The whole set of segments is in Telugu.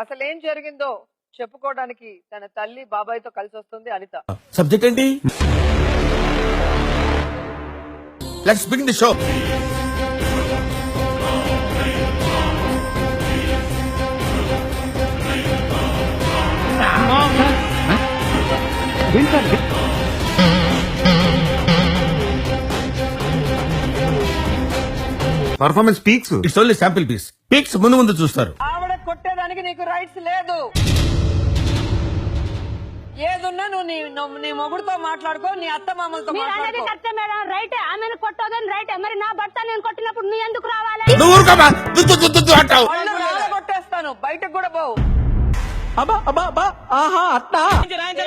అసలు ఏం జరిగిందో చెప్పుకోవడానికి తన తల్లి బాబాయ్తో కలిసి వస్తుంది అనిత. సబ్జెక్ట్ ఏంటి? Let's begin the show. Performance peaks. It's only sample piece. Peaks ముందు ముందు చూస్తారు. ఆవిడ కొట్టేదానికి నీకు రైట్స్ లేదు. ఏదున్నా నువ్వు నీ మొగుడుతో మాట్లాడుకో, నీ అత్త మామలతో మాట్లాడుకో. రైట్, ఆమెను కొట్టోదని రైట్. మరి నా భర్త నేను కొట్టినప్పుడు నీ ఎందుకు రావాలి? నువ్వు ఊరుకోమా, దుద్దు దుద్దు దుద్దు అంటావు. కొట్టేస్తాను, బయటకు కూడా పోవు. అబ్బా అబ్బా అబ్బా, ఆహా అట్టా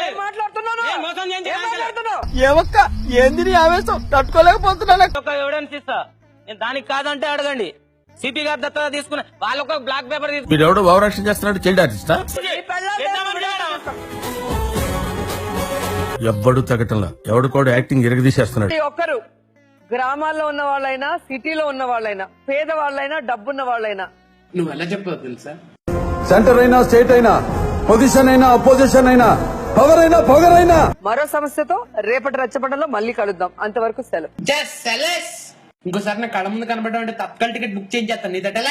ఏం మాట్లాడుతున్నాను? ఏవక్క ఏంది నీ ఆవేశం? తట్టుకోలేకపోతున్నాను. ఒక ఎవిడెన్స్ ఇస్తా, నేను దానికి కాదంటే అడగండి. సిపి గారి దత్తత తీసుకున్న వాళ్ళు ఒక బ్లాక్ పేపర్ తీసుకుని మీరు ఎవడో ఓవరాక్షన్ చేస్తున్నాడు, చైల్డ్ ఆర్టిస్టా? ఎవ్వడు తగ్గటంలా, ఎవడు కూడా యాక్టింగ్ ఎరగదీసేస్తున్నాడు. ప్రతి ఒక్కరు గ్రామాల్లో ఉన్న వాళ్ళైనా, సిటీలో ఉన్న వాళ్ళైనా, పేదవాళ్ళైనా, డబ్బున్న వాళ్ళైనా, నువ్వు ఎలా చెప్పావు తెలుసా? సెంటర్ అయినా స్టేట్ అయినా, పొజిషన్ అయినా అపోజిషన్ అయినా, పవర్ అయినా పొగర్ అయినా. మరో సమస్యతో రేపటి రచ్చబండలో మళ్ళీ కలుద్దాం. అంతవరకు సెలవు. ఇంకోసారి నా కళ్ళ ముందు కనబడడం అంటే తత్కాల టికెట్ బుక్ చేయించేస్తాను నీ దగ్గర.